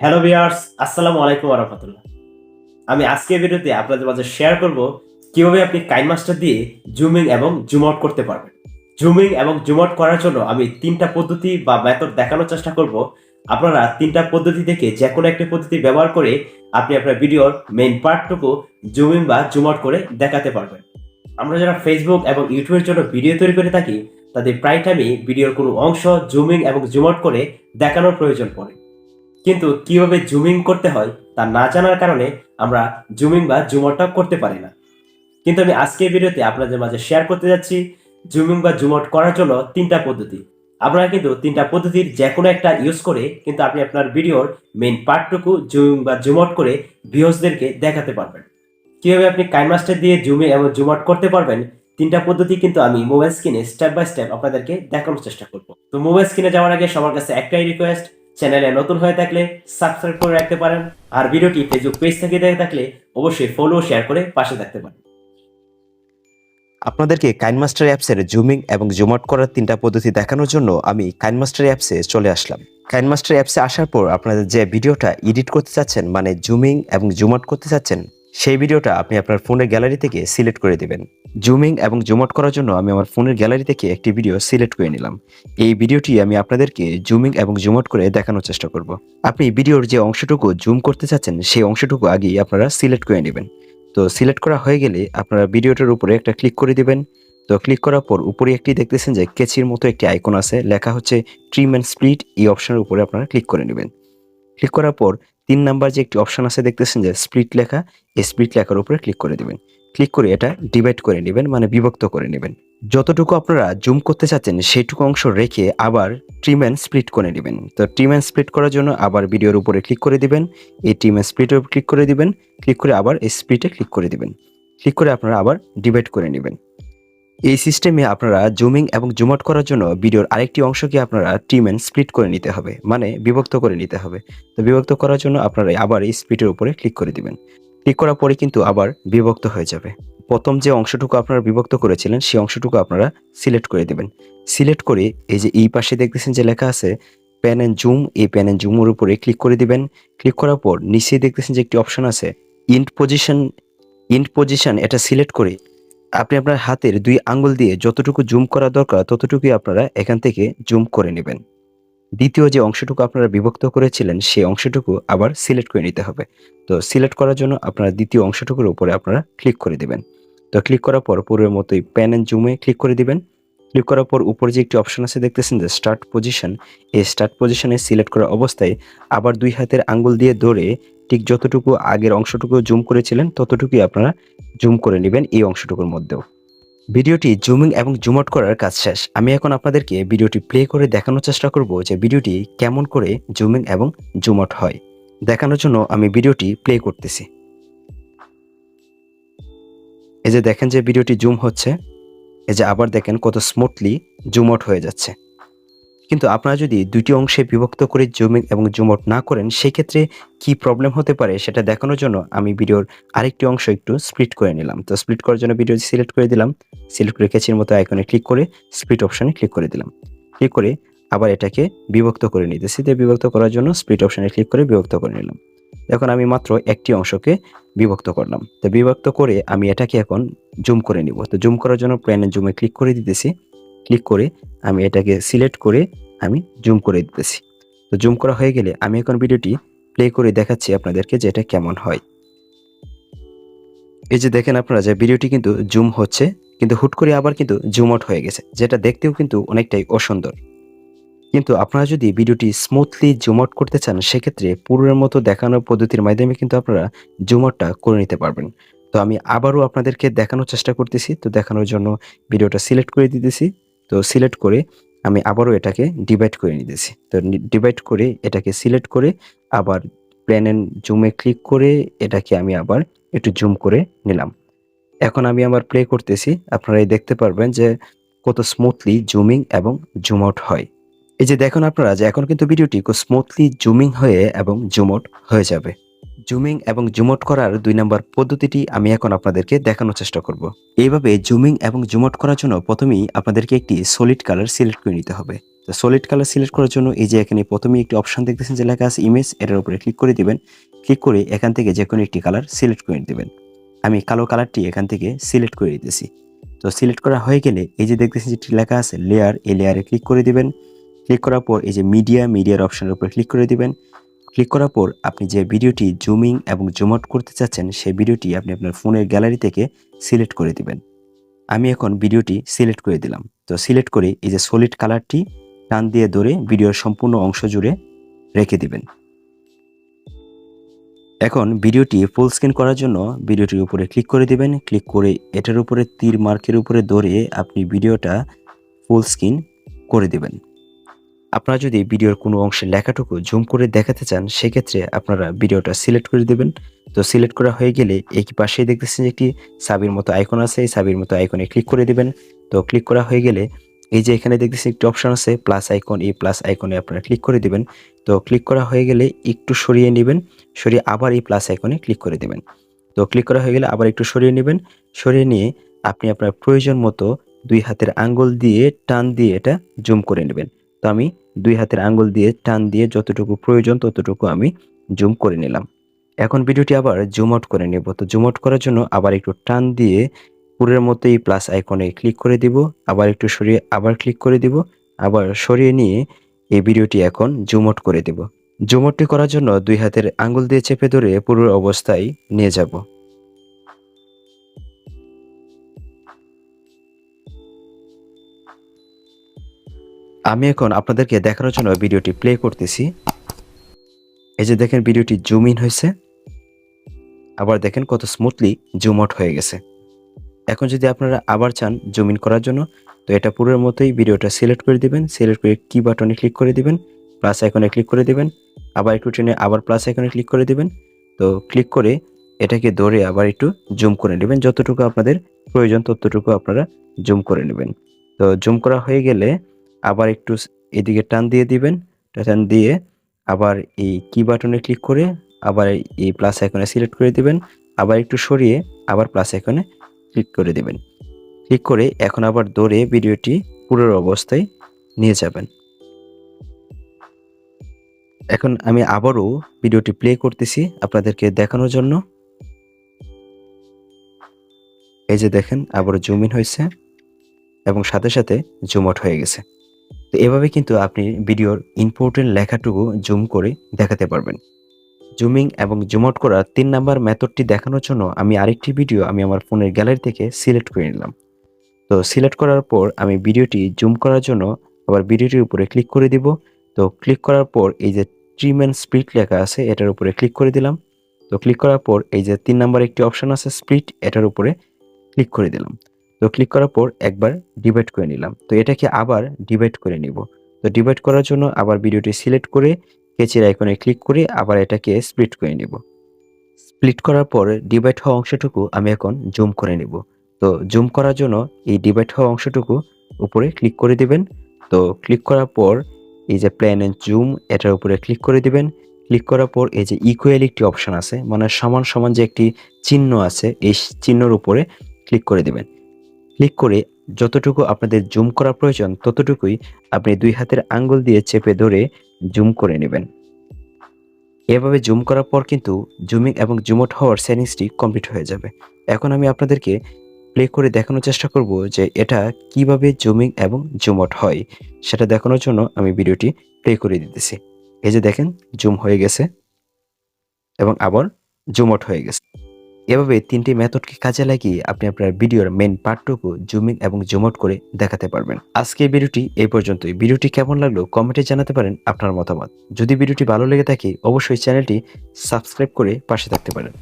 Hello viewers, আসসালামু আলাইকুম ওয়া রাহমাতুল্লাহ। আমি আজকের ভিডিওতে আপনাদের মাঝে শেয়ার করব কিভাবে আপনি কাইনমাস্টার দিয়ে জুমিং এবং জুম আউট করতে পারবেন। জুমিং এবং জুম আউট করার জন্য আমি ৩ টা পদ্ধতি বা মেথড দেখানোর চেষ্টা করব। আপনারা ৩ টা পদ্ধতি থেকে যেকোনো একটি পদ্ধতি ব্যবহার করে আপনি আপনার ভিডিওর মেইন পার্টটুকু জুমিং বা জুম আউট করে দেখাতে পারবেন। আমরা যারা Facebook এবং YouTube এর জন্য ভিডিও তৈরি করে থাকি, তাদের প্রায় টাইমই ভিডিওর কোনো অংশ জুমিং এবং জুম আউট করে দেখানোর প্রয়োজন পড়ে। কিন্তু কিভাবে জুমিং করতে হয় তা না জানার কারণে আমরা জুমিং বা জুম আউটটা করতে পারি না। কিন্তু আমি আজকের ভিডিওতে আপনাদের মাঝে শেয়ার করতে যাচ্ছি জুমিং বা জুম আউট করার জন্য ৩ টা পদ্ধতি। আপনারা কিন্তু ৩ টা পদ্ধতির যেকোনো একটা ইউজ করে কিন্তু আপনি আপনার ভিডিওর মেইন পার্টটুকু জুমিং বা জুম আউট করে ভিউয়ার্সদেরকে দেখাতে পারবেন। কিভাবে আপনি কাইনমাস্টার দিয়ে জুমিং এবং জুম আউট করতে পারবেন ৩ টা পদ্ধতি কিন্তু আমি মোবাইল স্ক্রিনে স্টেপ বাই স্টেপ আপনাদেরকে দেখানোর চেষ্টা করব। তো মোবাইল স্ক্রিনে যাওয়ার আগে সবার কাছে একটাই রিকোয়েস্ট, চ্যানেলে নতুন হয়ে থাকলে সাবস্ক্রাইব করে রাখতে পারেন। আর ভিডিওটি ফেসবুক পেজ থেকে দেখে থাকলে অবশ্যই ফলো ও শেয়ার করে পাশে থাকতে পারেন। আপনাদেরকে কাইনমাস্টার অ্যাপসের জুমিং এবং জুম আউট করার ৩টা পদ্ধতি দেখানোর জন্য আমি কাইনমাস্টার অ্যাপসে চলে আসলাম। কাইনমাস্টার অ্যাপসে আসার পর আপনাদের যে ভিডিওটা এডিট করতে চাচ্ছেন, মানে জুমিং এবং জুম আউট করতে চাচ্ছেন, সেই ভিডিওটা আপনি আপনার ফোনের গ্যালারি থেকে সিলেক্ট করে দিবেন। জুমিং এবং জুম আউট করার জন্য আমি আমার ফোনের গ্যালারি থেকে একটি ভিডিও সিলেক্ট করে নিলাম। এই ভিডিওটি আমি আপনাদেরকে জুমিং এবং জুম আউট করে দেখানোর চেষ্টা করব। আপনি ভিডিওর যে অংশটুকু জুম করতে চাচ্ছেন সেই অংশটুকু আগেই আপনারা সিলেক্ট করে নেবেন। তো সিলেক্ট করা হয়ে গেলে আপনারা ভিডিওটার উপরে একটা ক্লিক করে দিবেন। তো ক্লিক করার পর উপরে একটি দেখতেছেন যে কেচির মতো একটি আইকন আছে, লেখা হচ্ছে ট্রিম অ্যান্ড স্প্লিট। এই অপশনের উপরে আপনারা ক্লিক করে নেবেন। ক্লিক করার পর ৩ নাম্বার যে একটি অপশন আছে দেখতেছেন যে স্প্লিট লেখা, এই স্প্লিট লেখার উপরে ক্লিক করে দিবেন। ক্লিক করে এটা ডিভাইড করে নেবেন, মানে বিভক্ত করে নেবেন। যতটুকু আপনারা জুম করতে চাচ্ছেন সেইটুকু অংশ রেখে আবার ট্রিম অ্যান্ড স্প্লিট করে নেবেন। তো ট্রিম অ্যান্ড স্প্লিট করার জন্য আবার ভিডিওর উপরে ক্লিক করে দিবেন, এই ট্রিম অ্যান্ড স্প্লিটের উপর ক্লিক করে দিবেন, ক্লিক করে আবার এই স্প্লিটে ক্লিক করে দিবেন। ক্লিক করে আপনারা আবার ডিভাইড করে নেবেন। এই সিস্টেমে আপনারা জুমিং এবং জুম আউট করার জন্য ভিডিওর আরেকটি অংশকে আপনারা ট্রিম অ্যান্ড স্প্লিট করে নিতে হবে, মানে বিভক্ত করে নিতে হবে। তো বিভক্ত করার জন্য আপনারা আবার এই স্প্লিটের উপরে ক্লিক করে দিবেন। ক্লিক করার পরে কিন্তু আবার বিভক্ত হয়ে যাবে। প্রথম যে অংশটুকু আপনারা বিভক্ত করেছিলেন সেই অংশটুকু আপনারা সিলেক্ট করে দিবেন। সিলেক্ট করে এই যে এই পাশে দেখতেছেন যে লেখা আছে প্যান অ্যান্ড জুম, এই প্যান অ্যান্ড জুমের উপরে ক্লিক করে দিবেন। ক্লিক করার পর নিচে দেখতেছেন যে একটি অপশন আছে ইন্ট পজিশন, এটা সিলেক্ট করে আপনি আপনার হাতের ২ আঙ্গুল দিয়ে যতটুকু জুম করা দরকার ততটুকুই আপনারা এখান থেকে জুম করে নেবেন। দ্বিতীয় যে অংশটুকু আপনারা বিভক্ত করেছিলেন সেই অংশটুকু আবার সিলেক্ট করে নিতে হবে। তো সিলেক্ট করার জন্য আপনারা দ্বিতীয় অংশটুকুর উপরে আপনারা ক্লিক করে দিবেন। তো ক্লিক করার পর পূর্বের মতোই প্যান অ্যান্ড জুমে ক্লিক করে দিবেন। ক্লিক করার পর উপরে যে একটি অপশন আছে দেখতেছেন যে স্টার্ট পজিশন, এই স্টার্ট পজিশনে সিলেক্ট করা অবস্থায় আবার ২ হাতের আঙ্গুল দিয়ে ধরে ঠিক যতটুকু আগের অংশটুকু জুম করেছিলেন ততটুকুই আপনারা জুম করে নেবেন এই অংশটুকুর মধ্যেও। ভিডিওটি জুমিং এবং জুম আউট করার কাজ শেষ। আমি এখন আপনাদেরকে ভিডিওটি প্লে করে দেখানোর চেষ্টা করব যে ভিডিওটি কেমন করে জুমিং এবং জুম আউট হয়। দেখানোর জন্য আমি ভিডিওটি প্লে করতেছি। এই যে দেখেন যে ভিডিওটি জুম হচ্ছে, এই যে আবার দেখেন কত স্মুথলি জুম আউট হয়ে যাচ্ছে। কিন্তু আপনারা যদি ২টি অংশে বিভক্ত করে জুমিং এবং জুম আউট না করেন সেক্ষেত্রে কি প্রবলেম হতে পারে সেটা দেখানোর জন্য আমি ভিডিওর আরেকটি অংশ একটু স্প্লিট করে নিলাম। তো স্প্লিট করার জন্য ভিডিওটি সিলেক্ট করে দিলাম। সিলেক্ট করে কেচির মতো আইকনে ক্লিক করে স্প্লিট অপশনে ক্লিক করে দিলাম। ক্লিক করে আবার এটাকে বিভক্ত করে নিতেছি। তো বিভক্ত করার জন্য স্প্লিট অপশনে ক্লিক করে বিভক্ত করে নিলাম। এখন আমি মাত্র একটি অংশকে বিভক্ত করলাম। তো বিভক্ত করে আমি এটাকে এখন জুম করে নিব। তো জুম করার জন্য প্যানে জুমে ক্লিক করে দিতেছি। ক্লিক করে আমি এটাকে সিলেক্ট করে আমি জুম করে দিতেছি। তো জুম করা হয়ে গেলে আমি এখন ভিডিওটি প্লে করে দেখাচ্ছি আপনাদেরকে যে এটা কেমন হয়। এই যে দেখেন আপনারা যে ভিডিওটি কিন্তু জুম হচ্ছে, কিন্তু হুট করে আবার কিন্তু জুম আউট হয়ে গেছে, যেটা দেখতেও কিন্তু অনেকটাই অসুন্দর। কিন্তু আপনারা যদি ভিডিওটি স্মুথলি জুম আউট করতে চান সেক্ষেত্রে পূর্বের মতো দেখানোর পদ্ধতির মাধ্যমে কিন্তু আপনারা জুম আউটটা করে নিতে পারবেন। তো আমি আবারও আপনাদেরকে দেখানোর চেষ্টা করতেছি। তো দেখানোর জন্য ভিডিওটা সিলেক্ট করে দিতেছি। তো সিলেক্ট করে আমি আবারও এটাকে ডিভাইড করে নিতেছি। তো ডিভাইড করে এটাকে সিলেক্ট করে আবার প্যান এন্ড জুমে ক্লিক করে এটাকে আমি আবার একটু জুম করে নিলাম। এখন আমি আবার প্লে করতেছি। আপনারা দেখতে পারবেন যে কত স্মুথলি জুমিং এবং জুম আউট হয়। এই যে দেখুন আপনারা যে এখন কিন্তু ভিডিওটি খুব স্মুথলি জুমিং হয়ে এবং জুম আউট হয়ে যাবে। জুমিং এবং জুম আউট করার ২ নম্বর পদ্ধতিটি আমি এখন আপনাদেরকে দেখানোর চেষ্টা করব। এইভাবে জুমিং এবং জুম আউট করার জন্য প্রথমেই আপনাদেরকে একটি সলিড কালার সিলেক্ট করে নিতে হবে। তো তো সলিড কালার সিলেক্ট করার জন্য এই যে এখানে প্রথমেই একটি অপশন দেখতেছেন যে লেখা আছে ইমেজ, এটার উপরে ক্লিক করে দিবেন। ক্লিক করে এখান থেকে যে কোনো একটি কালার সিলেক্ট করে দিবেন। আমি কালো কালারটি এখান থেকে সিলেক্ট করে দিতেছি। তো সিলেক্ট করা হয়ে গেলে এই যে দেখতেছেন যেটি লেখা আছে লেয়ার, এই লেয়ারে ক্লিক করে দিবেন। ক্লিক করার পর এই যে মিডিয়ার অপশনের উপর ক্লিক করে দিবেন। ক্লিক করার পর আপনি যে ভিডিওটি জুমিং এবং জুম আউট করতে চাচ্ছেন সেই ভিডিওটি আপনি আপনার ফোনের গ্যালারি থেকে সিলেক্ট করে দিবেন। আমি এখন ভিডিওটি সিলেক্ট করে দিলাম। তো সিলেক্ট করে এই যে সলিড কালারটি টান দিয়ে ধরে ভিডিওর সম্পূর্ণ অংশ জুড়ে রেখে দিবেন। এখন ভিডিওটি ফুল স্ক্রিন করার জন্য ভিডিওটির উপরে ক্লিক করে দিবেন। ক্লিক করে এটার উপরে তীর মার্কের উপরে ধরে আপনি ভিডিওটা ফুল স্ক্রিন করে দিবেন। আপনারা যদি ভিডিওর কোনো অংশের লেখাটুকু জুম করে দেখাতে চান সেক্ষেত্রে আপনারা ভিডিওটা সিলেক্ট করে দিবেন। তো সিলেক্ট করা হয়ে গেলে এই পাশেই দেখতেছেন একটি সাবির মতো আইকন আছে, এই সাবির মতো আইকনে ক্লিক করে দিবেন। তো ক্লিক করা হয়ে গেলে এই যে এখানে দেখতেছেন একটি অপশন আছে প্লাস আইকন, এই প্লাস আইকনে আপনারা ক্লিক করে দিবেন। তো ক্লিক করা হয়ে গেলে একটু সরিয়ে নেবেন, সরিয়ে আবার এই প্লাস আইকনে ক্লিক করে দিবেন। তো ক্লিক করা হয়ে গেলে আবার একটু সরিয়ে নেবেন, সরিয়ে নিয়ে আপনি আপনার প্রয়োজন মতো 2 হাতের আঙ্গুল দিয়ে টান দিয়ে এটা জুম করে নেবেন। তো আমি 2 হাতের আঙ্গুল দিয়ে টান দিয়ে যতটুকু প্রয়োজন ততটুকু আমি জুম করে নিলাম। এখন ভিডিওটি আবার জুম আউট করে নেব। তো জুম আউট করার জন্য আবার একটু টান দিয়ে পুরের মতো এই প্লাস আইকনে ক্লিক করে দিব, আবার একটু সরিয়ে আবার ক্লিক করে দিব, আবার সরিয়ে নিয়ে এই ভিডিওটি এখন জুম আউট করে দেব। জুম আউটটি করার জন্য 2 হাতের আঙ্গুল দিয়ে চেপে ধরে পুরো অবস্থায় নিয়ে যাব। আমি এখন আপনাদেরকে দেখানোর জন্য ভিডিওটি প্লে করতেছি। এই যে দেখেন ভিডিওটি জুম ইন হয়েছে, আবার দেখেন কত স্মুথলি জুম আউট হয়ে গেছে। এখন যদি আপনারা আবার চান জুম ইন করার জন্য, তো এটা পুরোর মতোই ভিডিওটা সিলেক্ট করে দিবেন। সিলেক্ট করে কি বাটনে ক্লিক করে দিবেন, প্লাস আইকনে ক্লিক করে দিবেন, আবার একটু টেনে আবার প্লাস আইকনে ক্লিক করে দিবেন। তো ক্লিক করে এটাকে ধরে আবার একটু জুম করে নেবেন, যতটুকু আপনাদের প্রয়োজন ততটুকু আপনারা জুম করে নেবেন। তো জুম করা হয়ে গেলে আবার একটু এদিকে টান দিয়ে দিবেন, টান দিয়ে আবার এই কি বাটনে ক্লিক করে আবার এই প্লাস আইকনে সিলেক্ট করে দিবেন, আবার একটু সরিয়ে আবার প্লাস আইকনে ক্লিক করে দিবেন। ক্লিক করে এখন আবার ধরে ভিডিওটি পুরো অবস্থায় নিয়ে যাবেন। এখন আমি আবারও ভিডিওটি প্লে করতেছি আপনাদেরকে দেখানোর জন্য। এই যে দেখেন আবারও জুম ইন হয়েছে এবং সাথে সাথে জুম আউট হয়ে গেছে। তো এভাবে কিন্তু আপনি ভিডিওর ইম্পর্টেন্ট লেখাটুকু জুম করে দেখাতে পারবেন। জুমিং এবং জুম আউট করার 3 নাম্বার মেথডটি দেখানোর জন্য আমি আরেকটি ভিডিও আমি আমার ফোনের গ্যালারি থেকে সিলেক্ট করে নিলাম। তো সিলেক্ট করার পর আমি ভিডিওটি জুম করার জন্য আবার ভিডিওটির উপরে ক্লিক করে দিব। তো ক্লিক করার পর এই যে ট্রিম এন্ড স্প্লিট লেখা আছে এটার উপরে ক্লিক করে দিলাম। তো ক্লিক করার পর এই যে 3 নাম্বার একটি অপশন আছে স্প্লিট, এটার উপরে ক্লিক করে দিলাম। তো ক্লিক করার পর একবার ডিভাইড করে নিলাম। তো এটাকে আবার ডিভাইড করে নিব। তো ডিভাইড করার জন্য আবার ভিডিওটি সিলেক্ট করে কেচির আইকনে ক্লিক করে আবার এটাকে স্প্লিট করে নিব। স্প্লিট করার পর ডিভাইড হওয়া অংশটুকু আমি এখন জুম করে নিব। তো জুম করার জন্য এই ডিভাইড হওয়া অংশটুকু উপরে ক্লিক করে দিবেন। তো ক্লিক করার পর এই যে প্ল্যান এন্ড জুম এটার উপরে ক্লিক করে দিবেন। ক্লিক করার পর এই যে ইকুয়াল একটি অপশন আছে, মানে সমান সমান যে একটি চিহ্ন আছে এই চিহ্নের উপরে ক্লিক করে দিবেন। ক্লিক করে যতটুকু আপনাদের জুম করা প্রয়োজন ততটুকুই আপনি 2 হাতের আঙ্গুল দিয়ে চেপে ধরে জুম করে নেবেন। এভাবে জুম করার পর কিন্তু জুমিং এবং জুম আউট হওয়ার সেটিংসটি কমপ্লিট হয়ে যাবে। এখন আমি আপনাদেরকে প্লে করে দেখানোর চেষ্টা করব যে এটা কিভাবে জুমিং এবং জুম আউট হয় সেটা দেখানোর জন্য আমি ভিডিওটি প্লে করে দিতেছি। এই যে দেখেন জুম হয়ে গেছে এবং আবার জুম আউট হয়ে গেছে। এভাবে 3টি মেথডকে কাজে লাগিয়ে আপনি আপনার ভিডিওর মেইন পার্টটুকু জুমিং এবং জুম আউট করে দেখাতে পারবেন। আজকের ভিডিওটি এই পর্যন্তই। ভিডিওটি কেমন লাগলো কমেন্টে জানাতে পারেন আপনার মতামত। যদি ভিডিওটি ভালো লেগে থাকে অবশ্যই চ্যানেলটি সাবস্ক্রাইব করে পাশে থাকতে পারেন।